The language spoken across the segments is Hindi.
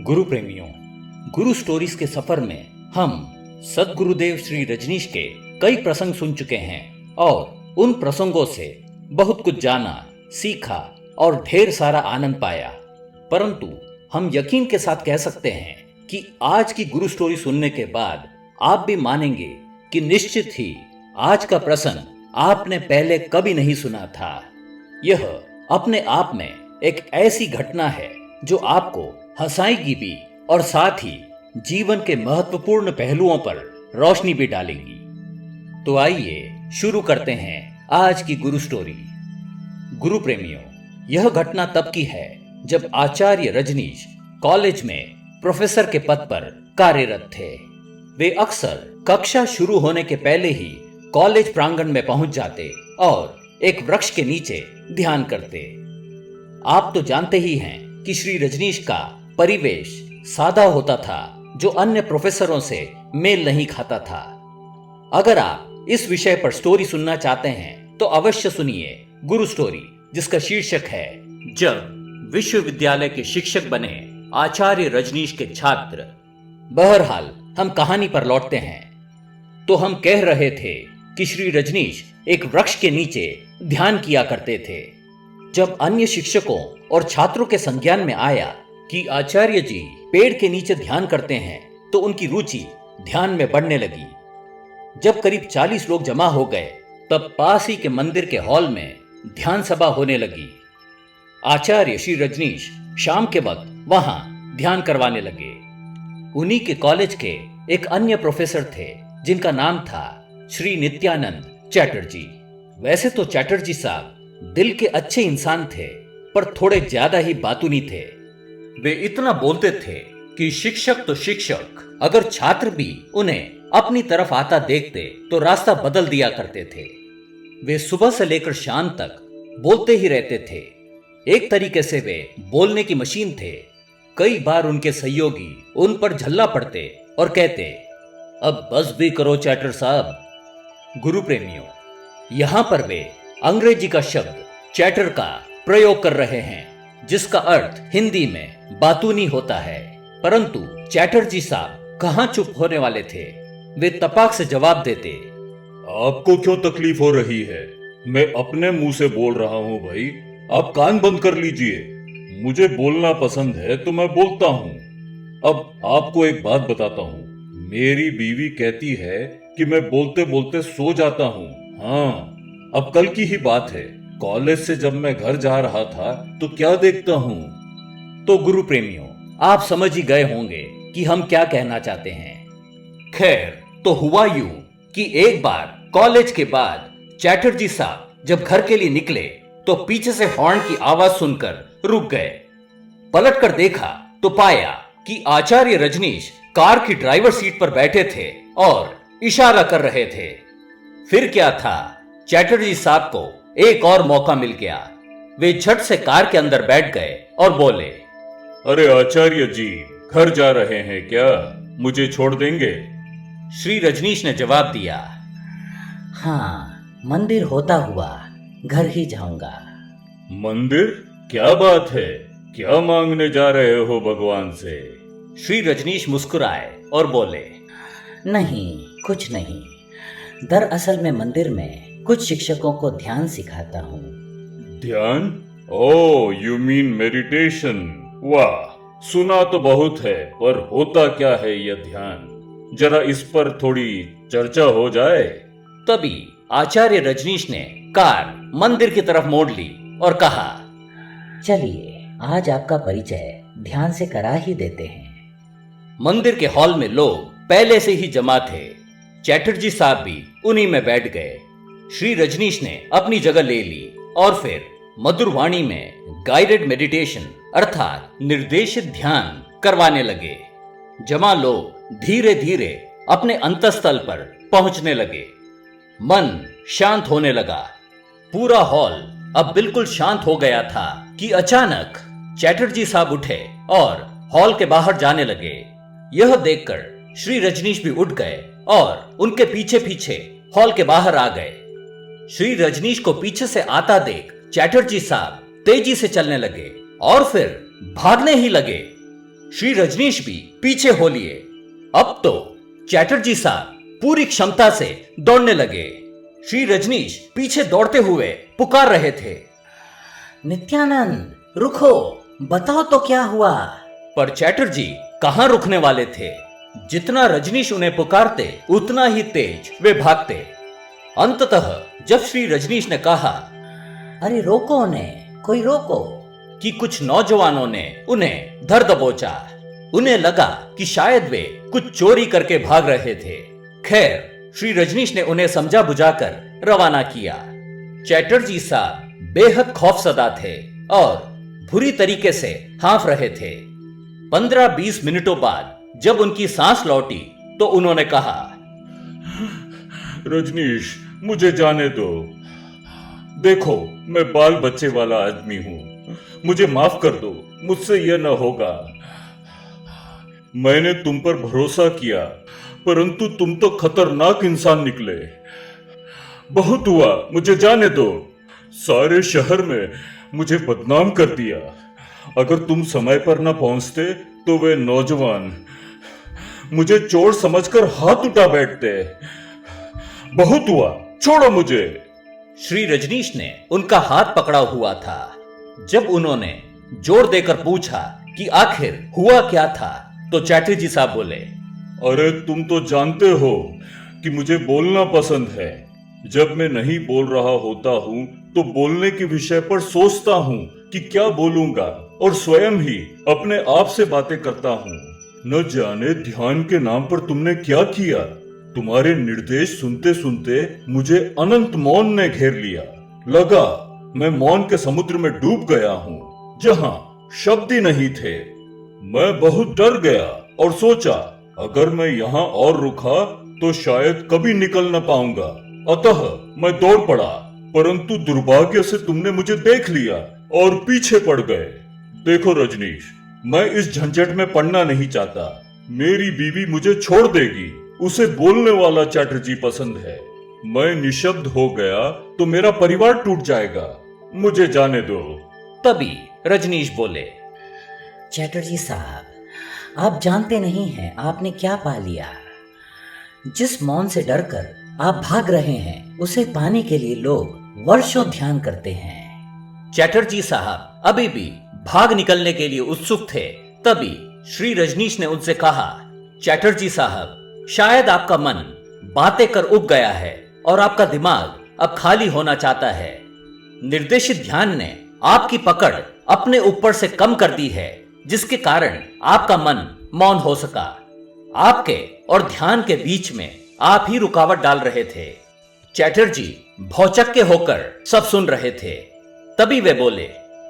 गुरु प्रेमियों, गुरु स्टोरीज के सफर में हम सद्गुरुदेव श्री रजनीश के कई प्रसंग सुन चुके हैं और उन प्रसंगों से बहुत कुछ जाना, सीखा और ढेर सारा आनंद पाया। परंतु हम यकीन के साथ कह सकते हैं कि आज की गुरु स्टोरी सुनने के बाद आप भी मानेंगे कि निश्चित ही आज का प्रसंग आपने पहले कभी नहीं सुना था। यह अपने आप में एक ऐसी घटना है जो आपको हंसाएगी भी और साथ ही जीवन के महत्वपूर्ण पहलुओं पर रोशनी भी डालेगी। तो आइए शुरू करते हैं आज की गुरु स्टोरी। गुरु प्रेमियों, यह घटना तब की है जब आचार्य रजनीश कॉलेज में प्रोफेसर के पद पर कार्यरत थे। वे अक्सर कक्षा शुरू होने के पहले ही कॉलेज प्रांगण में पहुंच जाते और एक वृक्ष के नीचे ध्यान करते। आप तो जानते ही हैं कि श्री रजनीश का परिवेश सादा होता था, जो अन्य प्रोफेसरों से मेल नहीं खाता था। अगर आप इस विषय पर स्टोरी सुनना चाहते हैं तो अवश्य सुनिए गुरु स्टोरी, जिसका शीर्षक है जब विश्वविद्यालय के शिक्षक बने आचार्य रजनीश के छात्र। बहरहाल हम कहानी पर लौटते हैं। तो हम कह रहे थे कि श्री रजनीश एक वृक्ष के नीचे ध्यान किया करते थे। जब अन्य शिक्षकों और छात्रों के संज्ञान में आया कि आचार्य जी पेड़ के नीचे ध्यान करते हैं, तो उनकी रुचि ध्यान में बढ़ने लगी। जब करीब 40 लोग जमा हो गए, तब पास ही के मंदिर के हॉल में ध्यान सभा होने लगी। आचार्य श्री रजनीश शाम के वक्त वहां ध्यान करवाने लगे। उन्हीं के कॉलेज के एक अन्य प्रोफेसर थे जिनका नाम था श्री नित्यानंद चैटर्जी। वैसे तो चैटर्जी साहब दिल के अच्छे इंसान थे, पर थोड़े ज्यादा ही बातूनी थे। वे इतना बोलते थे कि शिक्षक तो शिक्षक, अगर छात्र भी उन्हें अपनी तरफ आता देखते तो रास्ता बदल दिया करते थे। वे सुबह से लेकर शाम तक बोलते ही रहते थे। एक तरीके से वे बोलने की मशीन थे। कई बार उनके सहयोगी उन पर झल्ला पड़ते और कहते, अब बस भी करो चैटर साहब। गुरु प्रेमियों, यहां पर वे अंग्रेजी का शब्द चैटर का प्रयोग कर रहे हैं, जिसका अर्थ हिंदी में बातूनी होता है। परंतु चैटर्जी साहब कहां चुप होने वाले थे। वे तपाक से जवाब देते, आपको क्यों तकलीफ हो रही है? मैं अपने मुंह से बोल रहा हूं भाई, आप कान बंद कर लीजिए। मुझे बोलना पसंद है तो मैं बोलता हूं। अब आपको एक बात बताता हूं, मेरी बीवी कहती है कि मैं बोलते बोलते सो जाता हूं। हाँ, अब कल की ही बात है, कॉलेज से जब मैं घर जा रहा था तो क्या देखता हूं। तो गुरु प्रेमियों, आप समझ ही गए होंगे कि हम क्या कहना चाहते हैं। खैर, तो हुआ यूं कि एक बार कॉलेज के बाद चैटर्जी साहब जब घर के लिए निकले तो पीछे से हॉर्न की आवाज सुनकर रुक गए। पलटकर देखा तो पाया कि आचार्य रजनीश कार की ड्राइवर सीट पर बैठे थे और इशारा कर रहे थे। फिर क्या था, चैटर्जी साहब को एक और मौका मिल गया। वे झट से कार के अंदर बैठ गए और बोले, अरे आचार्य जी, घर जा रहे हैं क्या? मुझे छोड़ देंगे? श्री रजनीश ने जवाब दिया, हाँ, मंदिर होता हुआ घर ही जाऊंगा। मंदिर? क्या बात है? क्या मांगने जा रहे हो भगवान से? श्री रजनीश मुस्कुराए और बोले, नहीं, कुछ नहीं। दरअसल मैं मंदिर में कुछ शिक्षकों को ध्यान सिखाता हूँ। ध्यान? ओह, यू मीन मेडिटेशन। वाह, सुना तो बहुत है, पर होता क्या है यह ध्यान? जरा इस पर थोड़ी चर्चा हो जाए। तभी आचार्य रजनीश ने कार मंदिर की तरफ मोड़ ली और कहा, चलिए आज आपका परिचय ध्यान से करा ही देते हैं। मंदिर के हॉल में लोग पहले से ही जमा थे। चैटर्जी साहब भी उन्हीं में बैठ गए। श्री रजनीश ने अपनी जगह ले ली और फिर मधुर वाणी में गाइडेड मेडिटेशन अर्थात निर्देशित ध्यान करवाने लगे। जमा लोग धीरे धीरे अपने अंतःस्थल पर पहुंचने लगे। मन शांत होने लगा। पूरा हॉल अब बिल्कुल शांत हो गया था कि अचानक चैटर्जी साहब उठे और हॉल के बाहर जाने लगे। यह देखकर श्री रजनीश भी उठ गए और उनके पीछे पीछे हॉल के बाहर आ गए। श्री रजनीश को पीछे से आता देख चैटर्जी साहब तेजी से चलने लगे और फिर भागने ही लगे। श्री रजनीश भी पीछे हो लिए। अब तो चैटर्जी साहब पूरी क्षमता से दौड़ने लगे। श्री रजनीश पीछे दौड़ते हुए पुकार रहे थे, नित्यानंद रुको, बताओ तो क्या हुआ। पर चैटर्जी कहां रुकने वाले थे। जितना रजनीश उन्हें पुकारते उतना ही तेज वे भागते। अंततः जब श्री रजनीश ने कहा, अरे रोको उन्हें, कोई रोको, कि कुछ नौजवानों ने उन्हें धर दबोचा। उन्हें लगा कि शायद वे कुछ चोरी करके भाग रहे थे। खैर, श्री रजनीश ने उन्हें समझा बुझाकर रवाना किया। चैटर्जी साहब बेहद खौफसदा थे और बुरी तरीके से हाँफ रहे थे। 15-20 मिनटों बाद जब उनकी सांस लौटी तो उन्होंने कहा, रजनीश, मुझे जाने दो। देखो, मैं बाल बच्चे वाला आदमी हूं, मुझे माफ कर दो, मुझसे यह न होगा। मैंने तुम पर भरोसा किया, परंतु तुम तो खतरनाक इंसान निकले। बहुत हुआ, मुझे जाने दो। सारे शहर में मुझे बदनाम कर दिया। अगर तुम समय पर न पहुंचते तो वे नौजवान मुझे चोर समझकर हाथ उठा बैठते। बहुत हुआ, छोड़ो मुझे। श्री रजनीश ने उनका हाथ पकड़ा हुआ था। जब उन्होंने जोर देकर पूछा कि आखिर हुआ क्या था, तो चैटर्जी साहब बोले, अरे तुम तो जानते हो कि मुझे बोलना पसंद है। जब मैं नहीं बोल रहा होता हूँ तो बोलने के विषय पर सोचता हूँ कि क्या बोलूंगा और स्वयं ही अपने आप से बातें करता हूँ। न जाने ध्यान के नाम पर तुमने क्या किया। तुम्हारे निर्देश सुनते सुनते मुझे अनंत मौन ने घेर लिया। लगा मैं मौन के समुद्र में डूब गया हूँ, जहाँ शब्द ही नहीं थे। मैं बहुत डर गया और सोचा अगर मैं यहाँ और रुका तो शायद कभी निकल न पाऊंगा। अतः मैं दौड़ पड़ा, परंतु दुर्भाग्य से तुमने मुझे देख लिया और पीछे पड़ गए। देखो रजनीश, मैं इस झंझट में पड़ना नहीं चाहता। मेरी बीवी मुझे छोड़ देगी, उसे बोलने वाला चैटर्जी पसंद है। मैं निशब्द हो गया तो मेरा परिवार टूट जाएगा। मुझे जाने दो। तभी रजनीश बोले, चैटर्जी साहब, आप जानते नहीं हैं आपने क्या पा लिया। जिस मौन से डरकर आप भाग रहे हैं, उसे पाने के लिए लोग वर्षों ध्यान करते हैं। चैटर्जी साहब अभी भी भाग निकलने के लिए उत्सुक थे। तभी श्री रजनीश ने उनसे कहा, चैटर्जी साहब, शायद आपका मन बातें कर उब गया है और आपका दिमाग अब खाली होना चाहता है। निर्देशित ध्यान ने आपकी पकड़ अपने ऊपर से कम कर दी है, जिसके कारण आपका मन मौन हो सका। आपके और ध्यान के बीच में आप ही रुकावट डाल रहे थे। चैटर्जी भौचक्के होकर सब सुन रहे थे। तभी वे बोले,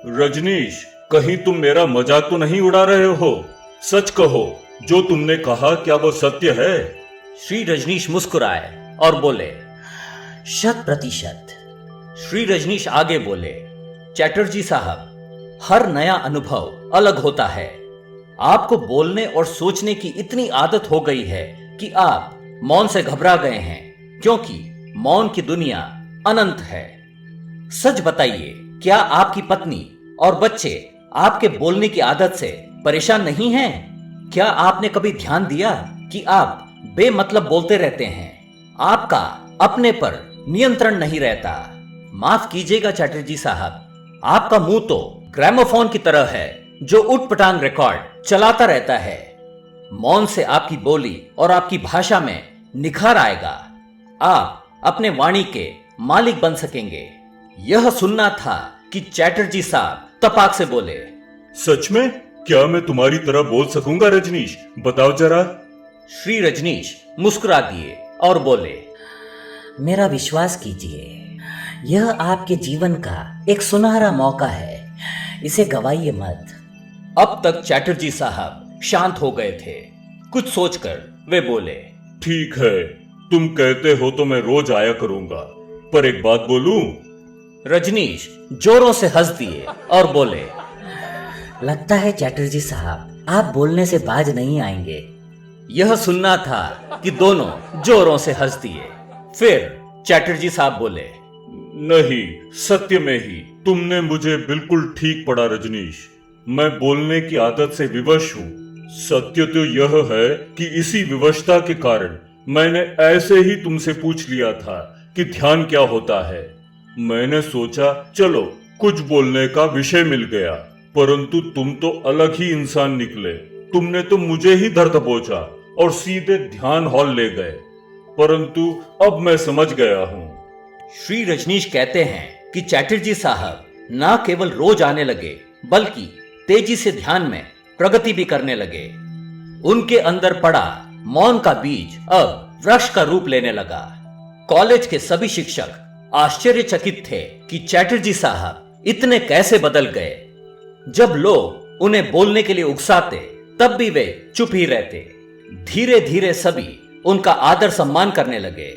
रजनीश, कहीं तुम मेरा मजाक तो नहीं उड़ा रहे हो? सच कहो, जो तुमने कहा क्या वो सत्य है? श्री रजनीश मुस्कुराए और बोले, 100%। श्री रजनीश आगे बोले, चैटर्जी साहब, हर नया अनुभव अलग होता है। आपको बोलने और सोचने की इतनी आदत हो गई है कि आप मौन से घबरा गए हैं, क्योंकि मौन की दुनिया अनंत है। सच बताइए, क्या आपकी पत्नी और बच्चे आपके बोलने की आदत से परेशान नहीं हैं? क्या आपने कभी ध्यान दिया कि आप बेमतलब बोलते रहते हैं? आपका अपने पर नियंत्रण नहीं रहता। माफ कीजिएगा चैटर्जी साहब, आपका मुंह तो ग्रामोफोन की तरह है जो उठपटांग रिकॉर्ड चलाता रहता है। मौन से आपकी बोली और आपकी भाषा में निखार आएगा। आप अपने वाणी के मालिक बन सकेंगे। यह सुनना था कि चैटर्जी साहब तपाक से बोले, सच में? क्या मैं तुम्हारी तरह बोल सकूंगा रजनीश? बताओ जरा। श्री रजनीश मुस्कुरा दिए और बोले, मेरा विश्वास कीजिए, यह आपके जीवन का एक सुनहरा मौका है, इसे गवाइए मत। अब तक चैटर्जी साहब शांत हो गए थे। कुछ सोचकर वे बोले, ठीक है, तुम कहते हो तो मैं रोज आया करूंगा, पर एक बात बोलूं? रजनीश जोरों से हंस दिए और बोले, लगता है चैटर्जी साहब आप बोलने से बाज नहीं आएंगे। यह सुनना था कि दोनों जोरों से हंस दिए। फिर चैटर्जी साहब बोले, नहीं, सत्य में ही तुमने मुझे बिल्कुल ठीक पढ़ा रजनीश। मैं बोलने की आदत से विवश हूँ सत्य तो यह है कि इसी विवशता के कारण मैंने ऐसे ही तुमसे पूछ लिया था कि ध्यान क्या होता है। मैंने सोचा चलो कुछ बोलने का विषय मिल गया, परंतु तुम तो अलग ही इंसान निकले। तुमने तो मुझे ही दर्द पहुंचा और सीधे ध्यान हॉल ले गए। परंतु अब मैं समझ गया हूं। श्री रजनीश कहते हैं कि चैटर्जी साहब न केवल रोज आने लगे बल्कि तेजी से ध्यान में प्रगति भी करने लगे। उनके अंदर पड़ा मौन का बीज अब वृक्ष का रूप लेने लगा। कॉलेज के सभी शिक्षक आश्चर्यचकित थे कि चैटर्जी साहब इतने कैसे बदल गए। जब लोग उन्हें बोलने के लिए उकसाते तब भी वे चुप ही रहते। धीरे धीरे सभी उनका आदर सम्मान करने लगे।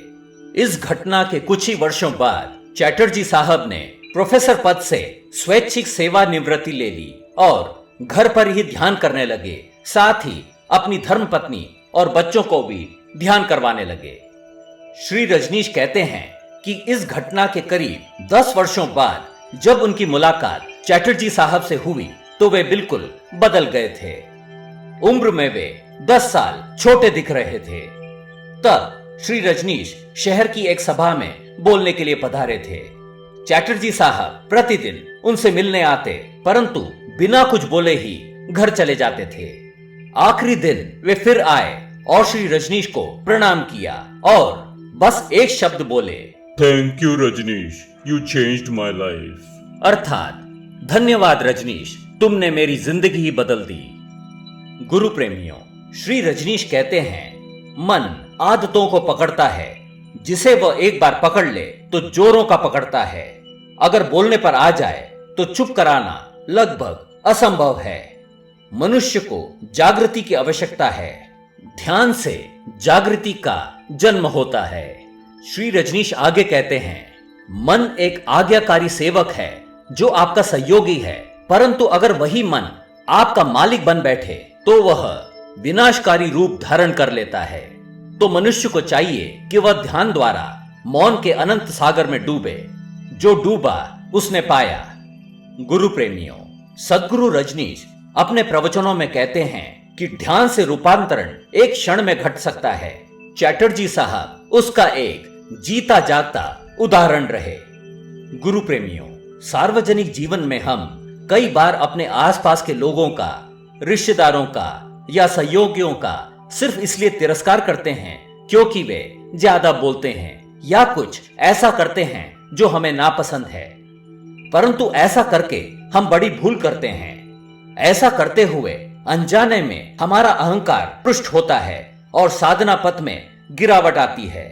इस घटना के कुछ ही वर्षों बाद चैटर्जी साहब ने प्रोफेसर पद से स्वैच्छिक सेवानिवृत्ति ले ली और घर पर ही ध्यान करने लगे। साथ ही अपनी धर्मपत्नी और बच्चों को भी ध्यान करवाने लगे। श्री रजनीश कहते हैं कि इस घटना के करीब 10 वर्षों बाद जब उनकी मुलाकात चैटर्जी साहब से हुई तो वे बिल्कुल बदल गए थे। उम्र में वे 10 साल छोटे दिख रहे थे। तब श्री रजनीश शहर की एक सभा में बोलने के लिए पधारे थे। चैटर्जी साहब प्रतिदिन उनसे मिलने आते, परंतु बिना कुछ बोले ही घर चले जाते थे। आखिरी दिन वे फिर आए और श्री रजनीश को प्रणाम किया और बस एक शब्द बोले, thank you Rajneesh, you changed my life. अर्थात धन्यवाद रजनीश, तुमने मेरी जिंदगी ही बदल दी। गुरु प्रेमियों, श्री रजनीश कहते हैं मन आदतों को पकड़ता है। जिसे वह एक बार पकड़ ले तो जोरों का पकड़ता है। अगर बोलने पर आ जाए तो चुप कराना लगभग असंभव है। मनुष्य को जागृति की आवश्यकता है। ध्यान से जागृति का जन्म होता है। श्री रजनीश आगे कहते हैं, मन एक आज्ञाकारी सेवक है जो आपका सहयोगी है, परंतु अगर वही मन आपका मालिक बन बैठे तो वह विनाशकारी रूप धारण कर लेता है। तो मनुष्य को चाहिए कि वह ध्यान द्वारा मौन के अनंत सागर में डूबे। जो डूबा उसने पाया। गुरु प्रेमियों, सद्गुरु रजनीश अपने प्रवचनों में कहते हैं कि ध्यान से रूपांतरण एक क्षण में घट सकता है। चैटर्जी साहब उसका एक जीता जागता उदाहरण रहे। गुरु प्रेमियों, सार्वजनिक जीवन में हम कई बार अपने आसपास के लोगों का, रिश्तेदारों का या सहयोगियों का सिर्फ इसलिए तिरस्कार करते हैं क्योंकि वे ज्यादा बोलते हैं या कुछ ऐसा करते हैं जो हमें नापसंद है। परंतु ऐसा करके हम बड़ी भूल करते हैं। ऐसा करते हुए अनजाने में हमारा अहंकार पुष्ट होता है और साधना पथ में गिरावट आती है।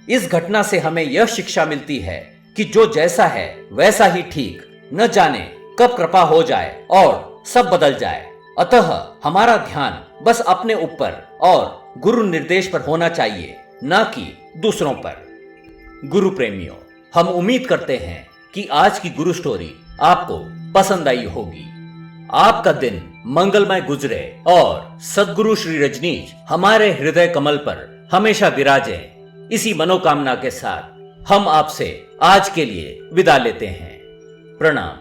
इस घटना से हमें यह शिक्षा मिलती है कि जो जैसा है वैसा ही ठीक, न जाने कब कृपा हो जाए और सब बदल जाए। अतः हमारा ध्यान बस अपने ऊपर और गुरु निर्देश पर होना चाहिए, न कि दूसरों पर। गुरु प्रेमियों, हम उम्मीद करते हैं कि आज की गुरु स्टोरी आपको पसंद आई होगी। आपका दिन मंगलमय गुजरे और सद्गुरु श्री रजनीश हमारे हृदय कमल पर हमेशा विराजे। इसी मनोकामना के साथ हम आपसे आज के लिए विदा लेते हैं। प्रणाम।